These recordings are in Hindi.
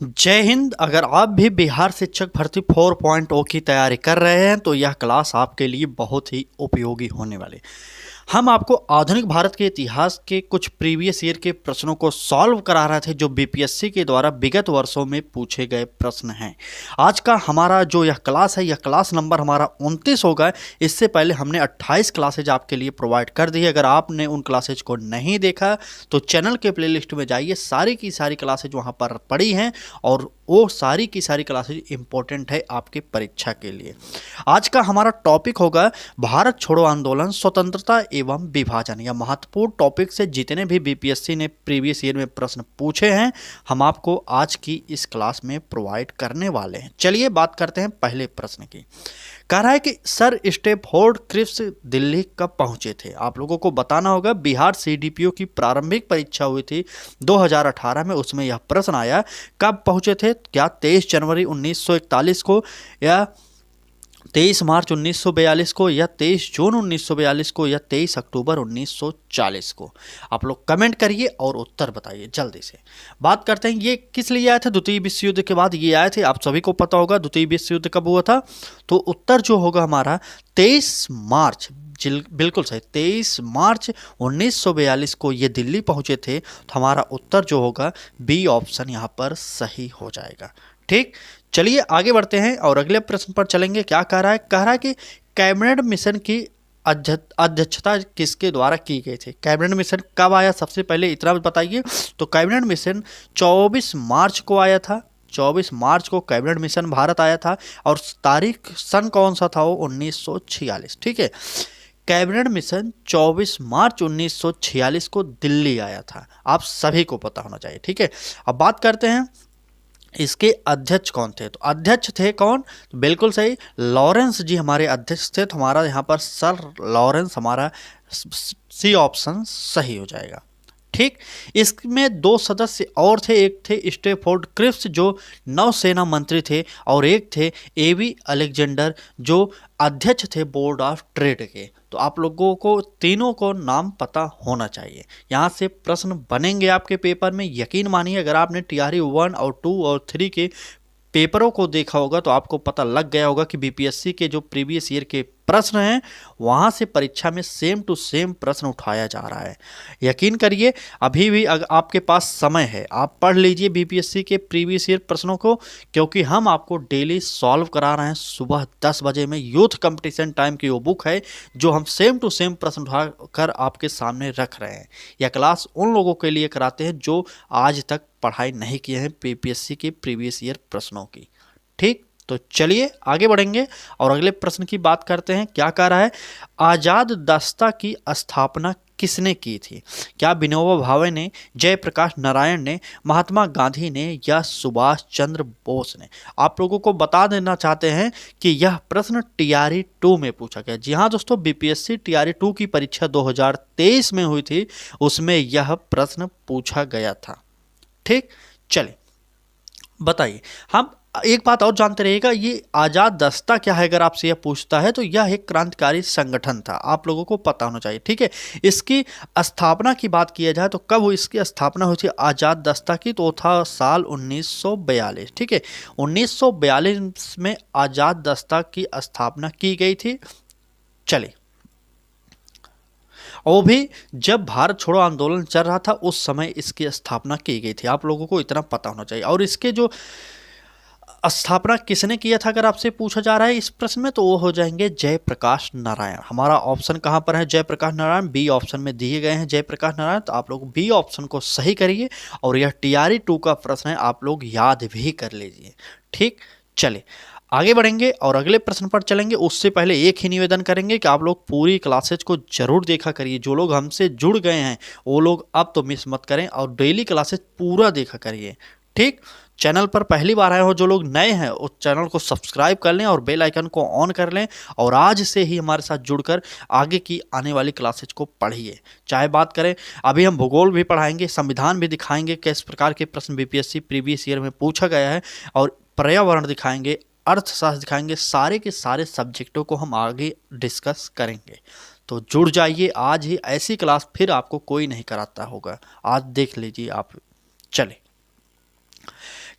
जय हिंद। अगर आप भी बिहार शिक्षक भर्ती 4.0 की तैयारी कर रहे हैं तो यह क्लास आपके लिए बहुत ही उपयोगी होने वाली। हम आपको आधुनिक भारत के इतिहास के कुछ प्रीवियस ईयर के प्रश्नों को सॉल्व करा रहे थे जो बीपीएससी के द्वारा विगत वर्षों में पूछे गए प्रश्न हैं। आज का हमारा जो यह क्लास है, यह क्लास नंबर हमारा 29 होगा। इससे पहले हमने 28 क्लासेज आपके लिए प्रोवाइड कर दी है। अगर आपने उन क्लासेज को नहीं देखा तो चैनल के प्लेलिस्ट में जाइए, सारी की सारी क्लासेज वहाँ पर पड़ी हैं और वो सारी की सारी क्लासेज इंपॉर्टेंट है आपके परीक्षा के लिए। आज का हमारा टॉपिक होगा भारत छोड़ो आंदोलन, स्वतंत्रता एवं विभाजन। या महत्वपूर्ण टॉपिक से जितने भी बीपीएससी ने प्रीवियस ईयर में प्रश्न पूछे हैं हम आपको आज की इस क्लास में प्रोवाइड करने वाले हैं। चलिए बात करते हैं पहले प्रश्न की। कह रहा है कि सर स्टैफोर्ड क्रिप्स दिल्ली कब पहुंचे थे। आप लोगों को बताना होगा बिहार सीडीपीओ की प्रारंभिक परीक्षा हुई थी 2018 में, उसमें यह प्रश्न आया कब पहुंचे थे। क्या 23 जनवरी 1941 को, या 23 मार्च 1942 को, या 23 जून 1942 को, या 23 अक्टूबर 1940 को। आप लोग कमेंट करिए और उत्तर बताइए जल्दी से। बात करते हैं ये किस लिए आए थे। द्वितीय विश्व युद्ध के बाद ये आए थे। आप सभी को पता होगा द्वितीय विश्व युद्ध कब हुआ था, तो उत्तर जो होगा हमारा 23 मार्च, बिल्कुल सही, 23 मार्च 1942 को ये दिल्ली पहुंचे थे। तो हमारा उत्तर जो होगा बी ऑप्शन यहाँ पर सही हो जाएगा। ठीक, चलिए आगे बढ़ते हैं और अगले प्रश्न पर चलेंगे। क्या कह रहा है, कह रहा है कि कैबिनेट मिशन की अध्यक्षता किसके द्वारा की गई थी। कैबिनेट मिशन कब आया, सबसे पहले इतना बताइए। तो कैबिनेट मिशन 24 मार्च को आया था। 24 मार्च को कैबिनेट मिशन भारत आया था और तारीख सन कौन सा था, वो 1946। ठीक है, कैबिनेट मिशन 24 मार्च 1946 को दिल्ली आया था। आप सभी को पता होना चाहिए। ठीक है, अब बात करते हैं इसके अध्यक्ष कौन थे। तो अध्यक्ष थे कौन, तो बिल्कुल सही, लॉरेंस जी हमारे अध्यक्ष थे। तो हमारा यहाँ पर सर लॉरेंस, हमारा सी ऑप्शन सही हो जाएगा। ठीक, इसमें दो सदस्य और थे। एक थे स्टैफोर्ड क्रिप्स जो नौसेना मंत्री थे, और एक थे एवी अलेक्जेंडर जो अध्यक्ष थे बोर्ड ऑफ ट्रेड के। तो आप लोगों को तीनों को नाम पता होना चाहिए। यहाँ से प्रश्न बनेंगे आपके पेपर में, यकीन मानिए। अगर आपने टीआरई 1 और 2 और 3 के पेपरों को देखा होगा तो आपको पता लग गया होगा कि बीपीएससी के जो प्रीवियस ईयर के प्रश्न हैं वहाँ से परीक्षा में सेम टू सेम प्रश्न उठाया जा रहा है। यकीन करिए अभी भी अगर आपके पास समय है, आप पढ़ लीजिए बीपीएससी के प्रीवियस ईयर प्रश्नों को, क्योंकि हम आपको डेली सॉल्व करा रहे हैं सुबह 10 बजे में। यूथ कंपटीशन टाइम की वो बुक है जो हम सेम टू सेम प्रश्न उठा कर आपके सामने रख रहे हैं। यह क्लास उन लोगों के लिए कराते हैं जो आज तक पढ़ाई नहीं किए हैं बीपीएससी के प्रीवियस ईयर प्रश्नों की। ठीक, तो चलिए आगे बढ़ेंगे और अगले प्रश्न की बात करते हैं। क्या कह रहा है, आजाद दस्ता की स्थापना किसने की थी। क्या विनोबा भावे ने, जयप्रकाश नारायण ने, महात्मा गांधी ने, या सुभाष चंद्र बोस ने। आप लोगों को बता देना चाहते हैं कि यह प्रश्न टीआरई 2 में पूछा गया। जी हाँ दोस्तों, बीपीएससी टीआरई 2 की परीक्षा 2023 में हुई थी, उसमें यह प्रश्न पूछा गया था। ठीक, चलिए बताइए। हम एक बात और जानते रहिएगा, ये आज़ाद दस्ता क्या है। अगर आपसे यह पूछता है तो यह एक क्रांतिकारी संगठन था, आप लोगों को पता होना चाहिए। ठीक है, इसकी स्थापना की बात किया जाए तो कब हुई इसकी स्थापना हुई थी आज़ाद दस्ता की, तो था साल 1942। ठीक है, 1942 में आज़ाद दस्ता की स्थापना की गई थी। चलिए, और भी जब भारत छोड़ो आंदोलन चल रहा था उस समय इसकी स्थापना की गई थी। आप लोगों को इतना पता होना चाहिए। और इसके जो स्थापना किसने किया था अगर आपसे पूछा जा रहा है इस प्रश्न में, तो वो हो जाएंगे जयप्रकाश नारायण। हमारा ऑप्शन कहाँ पर है, जयप्रकाश नारायण। बी ऑप्शन में दिए गए हैं जयप्रकाश नारायण। तो आप लोग बी ऑप्शन को सही करिए और यह टीआरई 2 का प्रश्न है, आप लोग याद भी कर लीजिए। ठीक, चलिए आगे बढ़ेंगे और अगले प्रश्न पर चलेंगे। उससे पहले एक ही निवेदन करेंगे कि आप लोग पूरी क्लासेज को जरूर देखा करिए। जो लोग हमसे जुड़ गए हैं वो लोग अब तो मिस मत करें और डेली क्लासेज पूरा देखा करिए। ठीक, चैनल पर पहली बार आए हो, जो लोग नए हैं उस चैनल को सब्सक्राइब कर लें और बेल आइकन को ऑन कर लें और आज से ही हमारे साथ जुड़कर आगे की आने वाली क्लासेज को पढ़िए। चाहे बात करें, अभी हम भूगोल भी पढ़ाएंगे, संविधान भी दिखाएंगे किस प्रकार के प्रश्न बीपीएससी प्रीवियस ईयर में पूछा गया है, और पर्यावरण दिखाएंगे, अर्थशास्त्र दिखाएंगे। सारे के सारे सब्जेक्टों को हम आगे डिस्कस करेंगे। तो जुड़ जाइए आज ही, ऐसी क्लास फिर आपको कोई नहीं कराता होगा। आज देख लीजिए आप। चले,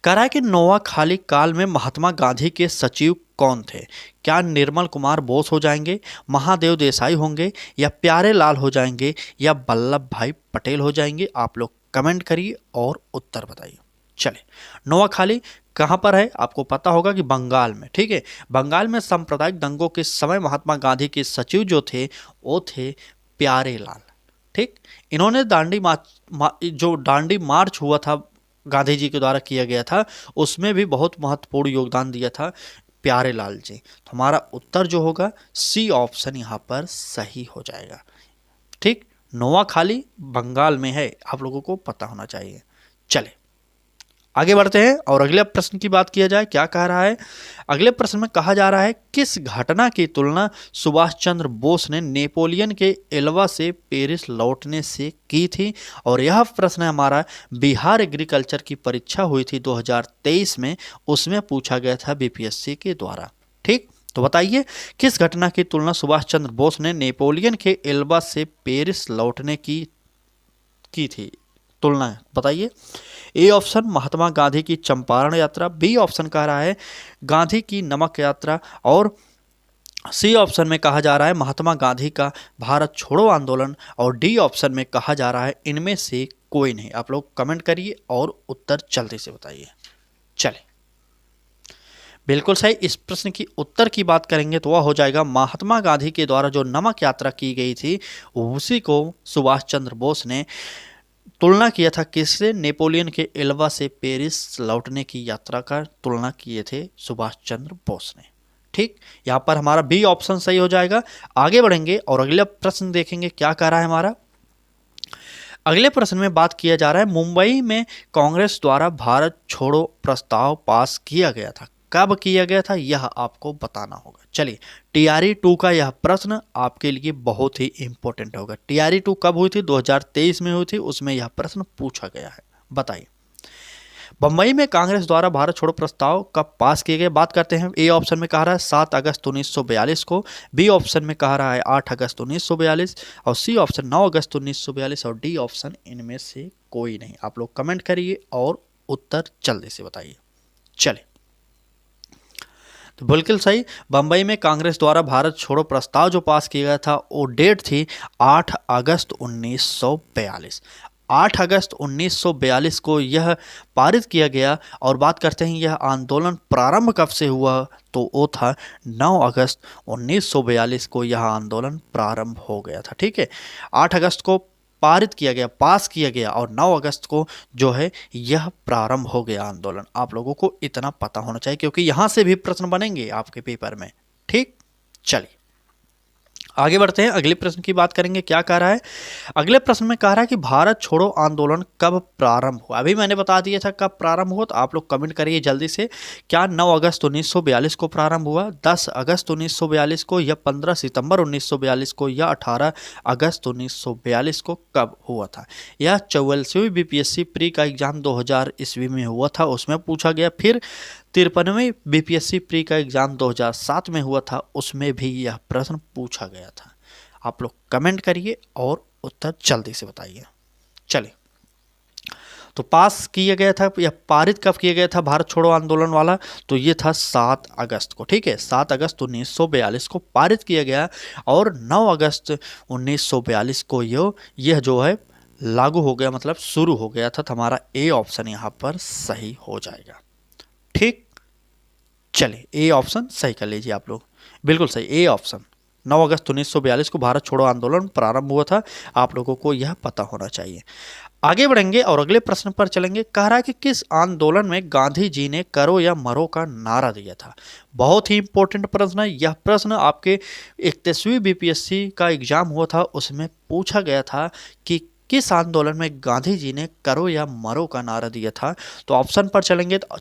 कह रहा है कि नोआखाली काल में महात्मा गांधी के सचिव कौन थे? क्या निर्मल कुमार बोस हो जाएंगे, महादेव देसाई होंगे, या प्यारे लाल हो जाएंगे, या वल्लभ भाई पटेल हो जाएंगे? आप लोग कमेंट करिए और उत्तर बताइए। चले, नोआखाली कहाँ पर है? आपको पता होगा कि बंगाल में। ठीक है, बंगाल में सांप्रदायिक दंगों के समय महात्मा गांधी के सचिव जो थे वो थे प्यारे लाल। ठीक, इन्होंने दांडी मार्च हुआ था, गांधी जी के द्वारा किया गया था, उसमें भी बहुत महत्वपूर्ण योगदान दिया था प्यारे लाल जी। तो हमारा उत्तर जो होगा सी ऑप्शन यहाँ पर सही हो जाएगा। ठीक, नोआखाली बंगाल में है, आप लोगों को पता होना चाहिए। चले आगे बढ़ते हैं और अगले प्रश्न की बात किया जाए। क्या कह रहा है? अगले प्रश्न में कहा जा रहा है किस घटना की तुलना सुभाष चंद्र बोस ने नेपोलियन के एल्वा से पेरिस लौटने से की थी? और यह प्रश्न है हमारा बिहार एग्रीकल्चर की परीक्षा हुई थी 2023 में, उसमें पूछा गया था बीपीएससी के द्वारा। ठीक, तो बताइए किस घटना की तुलना सुभाष चंद्र बोस ने नेपोलियन के एल्बा से पेरिस लौटने की थी? तुलना बताइए। ए ऑप्शन महात्मा गांधी की चंपारण यात्रा, बी ऑप्शन कह रहा है गांधी की नमक यात्रा, और सी ऑप्शन में कहा जा रहा है महात्मा गांधी का भारत छोड़ो आंदोलन, और डी ऑप्शन में कहा जा रहा है इनमें से कोई नहीं। आप लोग कमेंट करिए और उत्तर जल्दी से बताइए। चले, बिल्कुल सही। इस प्रश्न की उत्तर की बात करेंगे तो वह हो जाएगा महात्मा गांधी के द्वारा जो नमक यात्रा की गई थी उसी को सुभाष चंद्र बोस ने तुलना किया था किससे? नेपोलियन के एल्वा से पेरिस लौटने की यात्रा का तुलना किए थे सुभाष चंद्र बोस ने। ठीक, यहाँ पर हमारा बी ऑप्शन सही हो जाएगा। आगे बढ़ेंगे और अगला प्रश्न देखेंगे क्या कह रहा है हमारा। अगले प्रश्न में बात किया जा रहा है मुंबई में कांग्रेस द्वारा भारत छोड़ो प्रस्ताव पास किया गया था, कब किया गया था यह आपको बताना होगा। चलिए, टीआरई 2 का यह प्रश्न आपके लिए बहुत ही इंपॉर्टेंट होगा। टीआरई 2 कब हुई थी? 2023 में हुई थी, उसमें यह प्रश्न पूछा गया है। बताइए, बम्बई में कांग्रेस द्वारा भारत छोड़ो प्रस्ताव कब पास किए गए? बात करते हैं। ए ऑप्शन में कह रहा है 7 अगस्त 1942 को, बी ऑप्शन में कह रहा है 8 अगस्त 1942, और सी ऑप्शन 9 अगस्त 1942, और डी ऑप्शन इनमें से कोई नहीं। आप लोग कमेंट करिए और उत्तर जल्दी से बताइए। चले, तो बिल्कुल सही, बम्बई में कांग्रेस द्वारा भारत छोड़ो प्रस्ताव जो पास किया गया था वो डेट थी 8 अगस्त 1942। 8 अगस्त 1942 को यह पारित किया गया। और बात करते हैं यह आंदोलन प्रारंभ कब से हुआ, तो वो था 9 अगस्त 1942 को यह आंदोलन प्रारंभ हो गया था। ठीक है, 8 अगस्त को पारित किया गया, पास किया गया, और 9 अगस्त को जो है यह प्रारंभ हो गया आंदोलन। आप लोगों को इतना पता होना चाहिए क्योंकि यहां से भी प्रश्न बनेंगे आपके पेपर में। ठीक, चलिए आगे बढ़ते हैं, अगले प्रश्न की बात करेंगे। क्या कह रहा है? अगले प्रश्न में कह रहा है कि भारत छोड़ो आंदोलन कब प्रारंभ हुआ? अभी मैंने बता दिया था कब प्रारंभ हुआ, तो आप लोग कमेंट करिए जल्दी से। क्या 9 अगस्त 1942 को प्रारंभ हुआ, 10 अगस्त 1942 को, या 15 सितंबर 1942 को, या 18 अगस्त 1942 को? कब हुआ था? यह 44वीं बीपीएससी प्री का एग्जाम 2000 ईस्वी में हुआ था, उसमें पूछा गया। फिर 53वें बीपीएससी प्री का एग्जाम 2007 में हुआ था, उसमें भी यह प्रश्न पूछा गया था। आप लोग कमेंट करिए और उत्तर जल्दी से बताइए। चलिए, तो पास किया गया था या पारित कब किया गया था भारत छोड़ो आंदोलन वाला, तो ये था 7 अगस्त को। ठीक है, 7 अगस्त 1942 को पारित किया गया, और 9 अगस्त 1942 को यह जो है लागू हो गया, मतलब शुरू हो गया था। तो हमारा ए ऑप्शन यहाँ पर सही हो जाएगा। ठीक, चलिए ए ऑप्शन सही कर लीजिए आप लोग, बिल्कुल सही, ए ऑप्शन। 9 अगस्त 1942 को भारत छोड़ो आंदोलन प्रारंभ हुआ था, आप लोगों को यह पता होना चाहिए। आगे बढ़ेंगे और अगले प्रश्न पर चलेंगे। कह रहा है कि किस आंदोलन में गांधी जी ने करो या मरो का नारा दिया था? बहुत ही इंपॉर्टेंट प्रश्न है यह प्रश्न, आपके 31वीं बीपीएससी का एग्जाम हुआ था, उसमें पूछा गया था कि किस आंदोलन में गांधी जी ने करो या मरो का नारा दिया था। तो ऑप्शन पर चलेंगे तो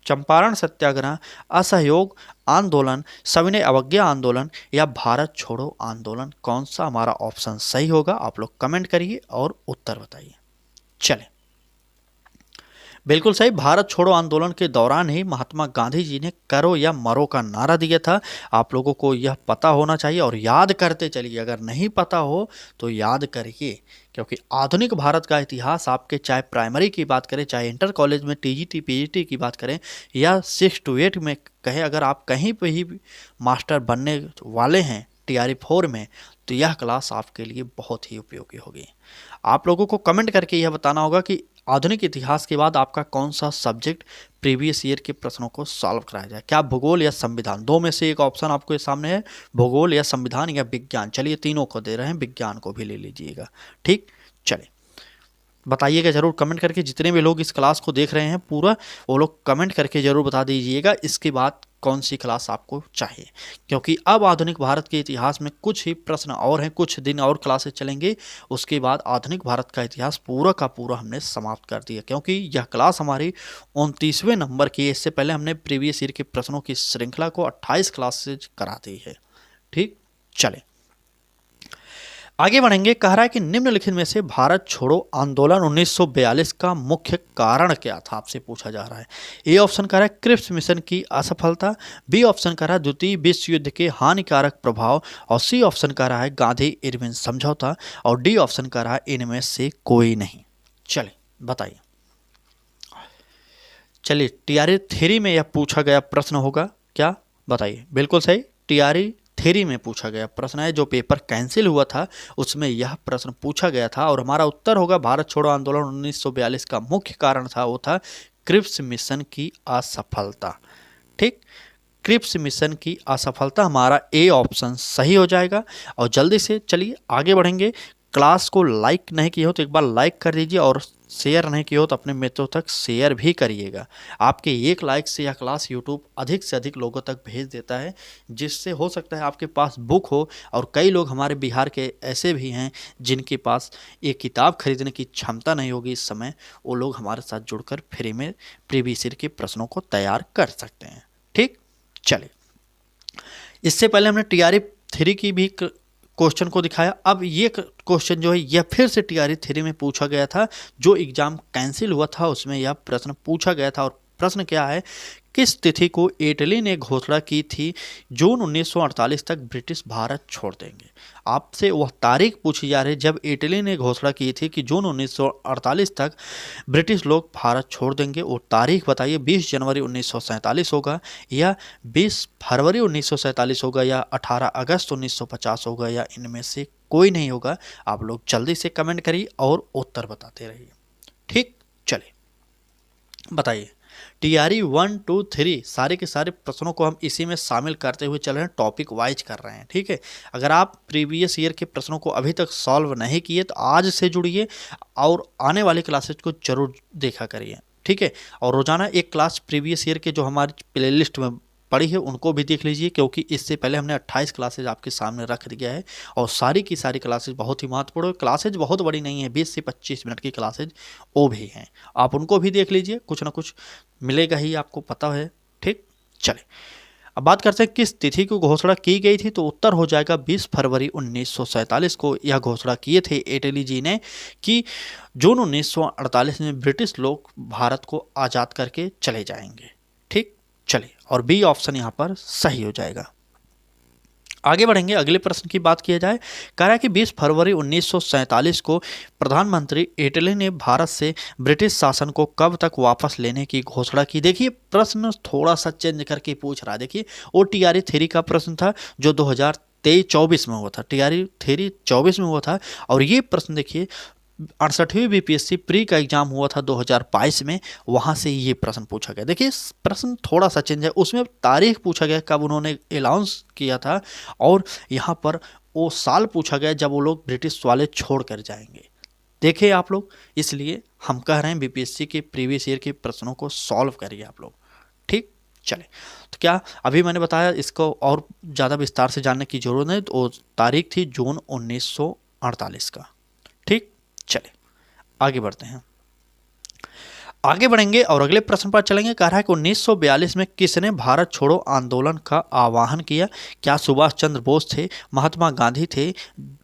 चंपारण सत्याग्रह, असहयोग आंदोलन, सविनय अवज्ञा आंदोलन, या भारत छोड़ो आंदोलन? कौन सा हमारा ऑप्शन सही होगा? आप लोग कमेंट करिए और उत्तर बताइए। चलें, बिल्कुल सही, भारत छोड़ो आंदोलन के दौरान ही महात्मा गांधी जी ने करो या मरो का नारा दिया था। आप लोगों को यह पता होना चाहिए और याद करते चलिए, अगर नहीं पता हो तो याद करिए क्योंकि आधुनिक भारत का इतिहास आपके चाहे प्राइमरी की बात करें, चाहे इंटर कॉलेज में टीजीटी पीजीटी की बात करें, या 6 to 8 में कहें, अगर आप कहीं पे ही मास्टर बनने वाले हैं टीआरई 4 में, तो यह क्लास आपके लिए बहुत ही उपयोगी होगी। आप लोगों को कमेंट करके यह बताना होगा कि आधुनिक इतिहास के बाद आपका कौन सा सब्जेक्ट प्रीवियस ईयर के प्रश्नों को सॉल्व कराया जाए, क्या भूगोल या संविधान, दो में से एक ऑप्शन आपके सामने है, भूगोल या संविधान या विज्ञान। चलिए तीनों को दे रहे हैं, विज्ञान को भी ले लीजिएगा। ठीक, चलिए बताइएगा जरूर कमेंट करके, जितने भी लोग इस क्लास को देख रहे हैं पूरा, वो लोग कमेंट करके जरूर बता दीजिएगा इसके बाद कौन सी क्लास आपको चाहिए, क्योंकि अब आधुनिक भारत के इतिहास में कुछ ही प्रश्न और हैं, कुछ दिन और क्लासेस चलेंगे, उसके बाद आधुनिक भारत का इतिहास पूरा का पूरा हमने समाप्त कर दिया, क्योंकि यह क्लास हमारी 29वें नंबर की है। इससे पहले हमने प्रीवियस ईयर के प्रश्नों की श्रृंखला को 28 क्लासेज करा दी है। ठीक, चले आगे बढ़ेंगे। कह रहा है कि निम्नलिखित में से भारत छोड़ो आंदोलन 1942 का मुख्य कारण क्या था, आपसे पूछा जा रहा है। ए ऑप्शन कह रहा है क्रिप्स मिशन की असफलता, बी ऑप्शन कह रहा है द्वितीय विश्व युद्ध के हानिकारक प्रभाव, और सी ऑप्शन कह रहा है गांधी इरविन समझौता, और डी ऑप्शन कह रहा है इनमें से कोई नहीं। चलिए बताइए। चलिए टीआरई थ्योरी में यह पूछा गया प्रश्न होगा क्या, बताइए। बिल्कुल सही, टीआरई थ्योरी में पूछा गया प्रश्न है। जो पेपर कैंसिल हुआ था उसमें यह प्रश्न पूछा गया था, और हमारा उत्तर होगा भारत छोड़ो आंदोलन 1942 का मुख्य कारण था वो था क्रिप्स मिशन की असफलता। ठीक, क्रिप्स मिशन की असफलता हमारा ए ऑप्शन सही हो जाएगा। और जल्दी से चलिए आगे बढ़ेंगे। क्लास को लाइक नहीं किया हो तो एक बार लाइक कर दीजिए, और शेयर नहीं किया हो तो अपने मित्रों तक शेयर भी करिएगा। आपके एक लाइक से यह क्लास यूट्यूब अधिक से अधिक लोगों तक भेज देता है, जिससे हो सकता है आपके पास बुक हो, और कई लोग हमारे बिहार के ऐसे भी हैं जिनके पास एक किताब खरीदने की क्षमता नहीं होगी इस समय, वो लोग हमारे साथ जुड़कर फ्री में प्रीवियस ईयर के प्रश्नों को तैयार कर सकते हैं। ठीक, चलिए इससे पहले हमने टीआरई थ्योरी की भी क्वेश्चन को दिखाया। अब ये क्वेश्चन जो है यह फिर से टीआरई थ्योरी में पूछा गया था, जो एग्जाम कैंसिल हुआ था उसमें यह प्रश्न पूछा गया था। और प्रश्न क्या है, किस तिथि को इटली ने घोषणा की थी जून 1948 तक ब्रिटिश भारत छोड़ देंगे। आपसे वह तारीख पूछी जा रही है जब इटली ने घोषणा की थी कि जून 1948 तक ब्रिटिश लोग भारत छोड़ देंगे। वो तारीख बताइए, 20 जनवरी 1947 होगा, या 20 फरवरी 1947 होगा, या 18 अगस्त 1950 होगा, या इनमें से कोई नहीं होगा। आप लोग जल्दी से कमेंट करिए और उत्तर बताते रहिए। ठीक, चलिए बताइए। टीआरई 1, 2, 3 सारे के सारे प्रश्नों को हम इसी में शामिल करते हुए चल रहे हैं, टॉपिक वाइज कर रहे हैं। ठीक है, अगर आप प्रीवियस ईयर के प्रश्नों को अभी तक सॉल्व नहीं किए तो आज से जुड़िए और आने वाली क्लासेज को जरूर देखा करिए। ठीक है, और रोजाना एक क्लास प्रीवियस ईयर के जो हमारी प्लेलिस्ट में पड़ी है उनको भी देख लीजिए, क्योंकि इससे पहले हमने 28 क्लासेज आपके सामने रख दिया है, और सारी की सारी क्लासेज बहुत ही महत्वपूर्ण। क्लासेज बहुत बड़ी नहीं है, 20 से 25 मिनट की क्लासेज वो भी हैं, आप उनको भी देख लीजिए, कुछ ना कुछ मिलेगा ही, आपको पता है। ठीक, चले अब बात करते हैं किस तिथि को घोषणा की गई थी, तो उत्तर हो जाएगा 20 फरवरी 1947 को यह घोषणा किए थे इटली जी ने कि जून 1948 में ब्रिटिश लोग भारत को आज़ाद करके चले जाएंगे। ठीक, चलिए, और बी ऑप्शन यहाँ पर सही हो जाएगा। आगे बढ़ेंगे, अगले प्रश्न की बात किया जाए। कह रहा है कि 20 फरवरी 1947 को प्रधानमंत्री इटली ने भारत से ब्रिटिश शासन को कब तक वापस लेने की घोषणा की। देखिए प्रश्न थोड़ा सा चेंज करके पूछ रहा है। देखिए वो टीआरई थ्योरी का प्रश्न था जो 2023-24 में हुआ था, टीआरई थ्योरी 24 में हुआ था, और ये प्रश्न देखिए 68वीं बीपीएससी प्री का एग्जाम हुआ था 2022 में, वहाँ से ये प्रश्न पूछा गया। देखिए प्रश्न थोड़ा सा चेंज है, उसमें तारीख पूछा गया कब उन्होंने अनाउंस किया था, और यहाँ पर वो साल पूछा गया जब वो लोग ब्रिटिश वाले छोड़ कर जाएंगे। देखे आप लोग, इसलिए हम कह रहे हैं बीपीएससी के प्रीवियस ईयर के प्रश्नों को सॉल्व करिए आप लोग। ठीक, चले तो क्या अभी मैंने बताया, इसको और ज़्यादा विस्तार से जानने की जरूरत है। तो तारीख थी जून 1948 का। ठीक, चले आगे बढ़ते हैं, आगे बढ़ेंगे और अगले प्रश्न पर चलेंगे। कह रहा है कि 1942 में किसने भारत छोड़ो आंदोलन का आह्वान किया। क्या सुभाष चंद्र बोस थे, महात्मा गांधी थे,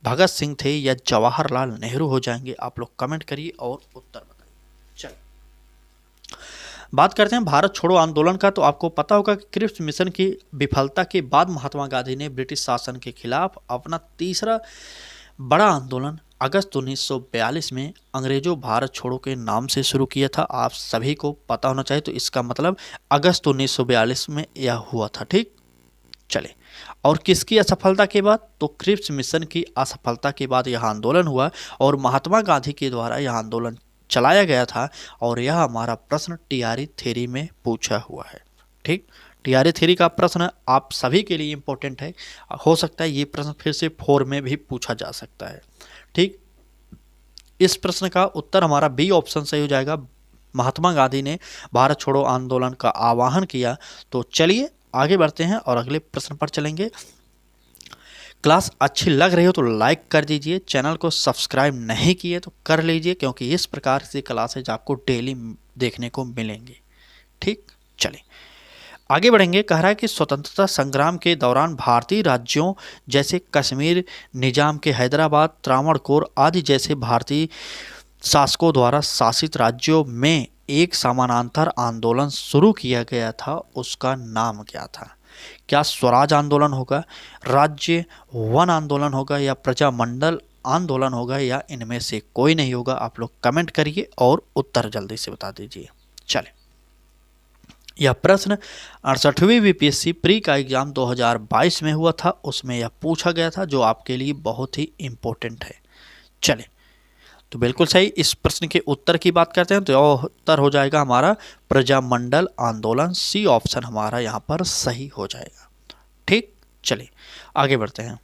भगत सिंह थे, या जवाहरलाल नेहरू हो जाएंगे। आप लोग कमेंट करिए और उत्तर बताइए। चलिए बात करते हैं भारत छोड़ो आंदोलन का। तो आपको पता होगा कि क्रिप्स मिशन की विफलता के बाद महात्मा गांधी ने ब्रिटिश शासन के खिलाफ अपना तीसरा बड़ा आंदोलन अगस्त 1942 में अंग्रेजों भारत छोड़ो के नाम से शुरू किया था। आप सभी को पता होना चाहिए, तो इसका मतलब अगस्त 1942 में यह हुआ था। ठीक, चले। और किसकी असफलता के बाद? तो क्रिप्स मिशन की असफलता के बाद यह आंदोलन हुआ और महात्मा गांधी के द्वारा यह आंदोलन चलाया गया था। और यह हमारा प्रश्न टीआरई थ्योरी में पूछा हुआ है। ठीक, टीआरई थ्योरी का प्रश्न आप सभी के लिए इंपॉर्टेंट है। हो सकता है ये प्रश्न फिर से 4 में भी पूछा जा सकता है। ठीक, इस प्रश्न का उत्तर हमारा बी ऑप्शन सही हो जाएगा। महात्मा गांधी ने भारत छोड़ो आंदोलन का आह्वान किया। तो चलिए आगे बढ़ते हैं और अगले प्रश्न पर चलेंगे। क्लास अच्छी लग रही हो तो लाइक कर दीजिए, चैनल को सब्सक्राइब नहीं किए तो कर लीजिए, क्योंकि इस प्रकार से क्लासेज आपको डेली देखने को मिलेंगे। ठीक, चलिए आगे बढ़ेंगे। कह रहा है कि स्वतंत्रता संग्राम के दौरान भारतीय राज्यों जैसे कश्मीर, निजाम के हैदराबाद, त्रावणकोर आदि जैसे भारतीय शासकों द्वारा शासित राज्यों में एक समानांतर आंदोलन शुरू किया गया था। उसका नाम क्या था? क्या स्वराज आंदोलन होगा, राज्य वन आंदोलन होगा, या प्रजामंडल आंदोलन होगा, या इनमें से कोई नहीं होगा? आप लोग कमेंट करिए और उत्तर जल्दी से बता दीजिए। चलें, यह प्रश्न 68वीं बीपीएससी प्री का एग्जाम 2022 में हुआ था, उसमें यह पूछा गया था, जो आपके लिए बहुत ही इंपॉर्टेंट है। चलें, तो बिल्कुल सही। इस प्रश्न के उत्तर की बात करते हैं तो उत्तर हो जाएगा हमारा प्रजामंडल आंदोलन। सी ऑप्शन हमारा यहाँ पर सही हो जाएगा। ठीक, चलिए आगे बढ़ते हैं।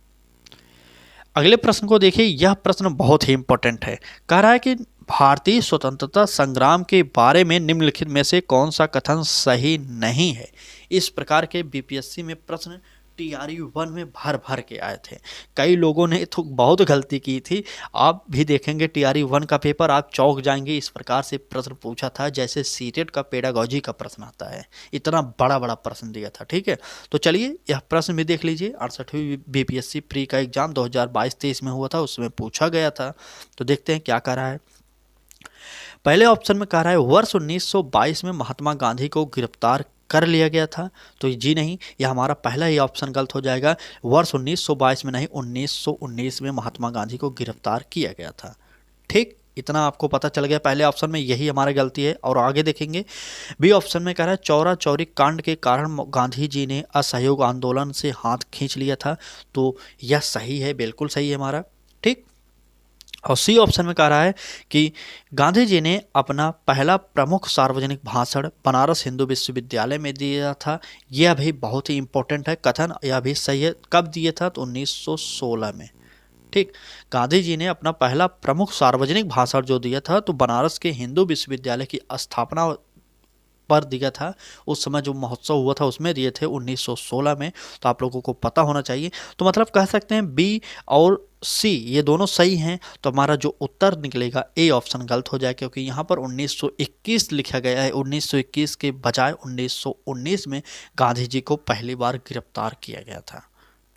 अगले प्रश्न को देखिए, यह प्रश्न बहुत ही इंपॉर्टेंट है। कह रहा है कि भारतीय स्वतंत्रता संग्राम के बारे में निम्नलिखित में से कौन सा कथन सही नहीं है? इस प्रकार के बीपीएससी में प्रश्न टीआरई 1 में भर भर के आए थे। कई लोगों ने तो बहुत गलती की थी। आप भी देखेंगे टीआरई 1 का पेपर, आप चौंक जाएंगे। इस प्रकार से प्रश्न पूछा था जैसे सीटेट का पेडागोजी का प्रश्न आता है। इतना बड़ा बड़ा प्रश्न दिया था। ठीक है, तो चलिए यह प्रश्न भी देख लीजिए। 68वीं बीपीएससी प्री का एग्जाम 2022-23 में हुआ था, उसमें पूछा गया था। तो देखते हैं क्या कह रहा है। पहले ऑप्शन में कह रहा है वर्ष 1922 में महात्मा गांधी को गिरफ्तार कर लिया गया था। तो जी नहीं, यह हमारा पहला ही ऑप्शन गलत हो जाएगा। वर्ष 1922 में नहीं, 1919 में महात्मा गांधी को गिरफ्तार किया गया था। ठीक, इतना आपको पता चल गया। पहले ऑप्शन में यही हमारी गलती है। और आगे देखेंगे, बी ऑप्शन में कह रहा है चौरा चौरी कांड के कारण गांधी जी ने असहयोग आंदोलन से हाथ खींच लिया था। तो यह सही है, बिल्कुल सही है हमारा। ठीक, और सी ऑप्शन में कह रहा है कि गांधी जी ने अपना पहला प्रमुख सार्वजनिक भाषण बनारस हिंदू विश्वविद्यालय में दिया था। यह भी बहुत ही इंपॉर्टेंट है कथन, यह भी सही है। कब दिया था? तो 1916 में। ठीक, गांधी जी ने अपना पहला प्रमुख सार्वजनिक भाषण जो दिया था तो बनारस के हिंदू विश्वविद्यालय की स्थापना पर दिया था। उस समय जो महोत्सव हुआ था उसमें दिए थे 1916 में। तो आप लोगों को पता होना चाहिए। तो मतलब कह सकते हैं बी और सी ये दोनों सही हैं। तो हमारा जो उत्तर निकलेगा ए ऑप्शन गलत हो जाए, क्योंकि यहाँ पर 1921 लिखा गया है। 1921 के बजाय 1919 में गांधी जी को पहली बार गिरफ्तार किया गया था।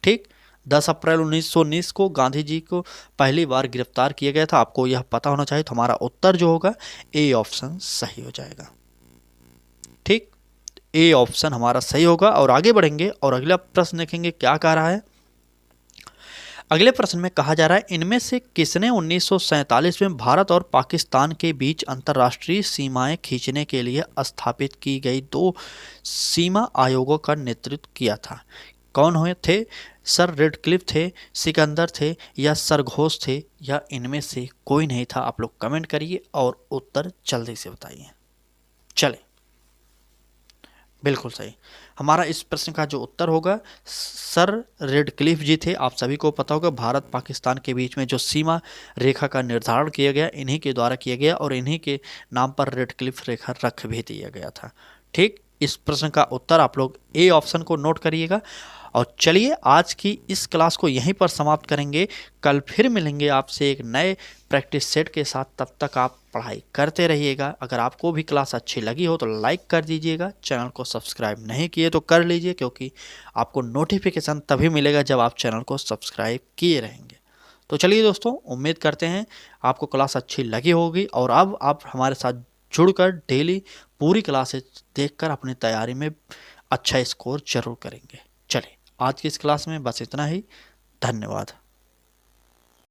ठीक, 10 अप्रैल 1919 को गांधी जी को पहली बार गिरफ्तार किया गया था। आपको यह पता होना चाहिए। तो हमारा उत्तर जो होगा ए ऑप्शन सही हो जाएगा। ठीक, ए ऑप्शन हमारा सही होगा। और आगे बढ़ेंगे और अगला प्रश्न देखेंगे क्या कह रहा है। अगले प्रश्न में कहा जा रहा है इनमें से किसने 1947 में भारत और पाकिस्तान के बीच अंतर्राष्ट्रीय सीमाएं खींचने के लिए स्थापित की गई 2 सीमा आयोगों का नेतृत्व किया था? कौन हुए थे? सर रेडक्लिफ थे, सिकंदर थे, या सरघोष थे, या इनमें से कोई नहीं था? आप लोग कमेंट करिए और उत्तर जल्दी से बताइए। चले, बिल्कुल सही। हमारा इस प्रश्न का जो उत्तर होगा सर रेडक्लिफ जी थे। आप सभी को पता होगा भारत पाकिस्तान के बीच में जो सीमा रेखा का निर्धारण किया गया इन्हीं के द्वारा किया गया और इन्हीं के नाम पर रेडक्लिफ रेखा रख भी दिया गया था। ठीक, इस प्रश्न का उत्तर आप लोग ए ऑप्शन को नोट करिएगा। और चलिए आज की इस क्लास को यहीं पर समाप्त करेंगे। कल फिर मिलेंगे आपसे एक नए प्रैक्टिस सेट के साथ। तब तक आप पढ़ाई करते रहिएगा। अगर आपको भी क्लास अच्छी लगी हो तो लाइक कर दीजिएगा। चैनल को सब्सक्राइब नहीं किए तो कर लीजिए, क्योंकि आपको नोटिफिकेशन तभी मिलेगा जब आप चैनल को सब्सक्राइब किए रहेंगे। तो चलिए दोस्तों, उम्मीद करते हैं आपको क्लास अच्छी लगी होगी और अब आप हमारे साथ जुड़कर डेली पूरी क्लासेज देखकर अपनी तैयारी में अच्छा स्कोर जरूर करेंगे। चलिए आज की इस क्लास में बस इतना ही। धन्यवाद।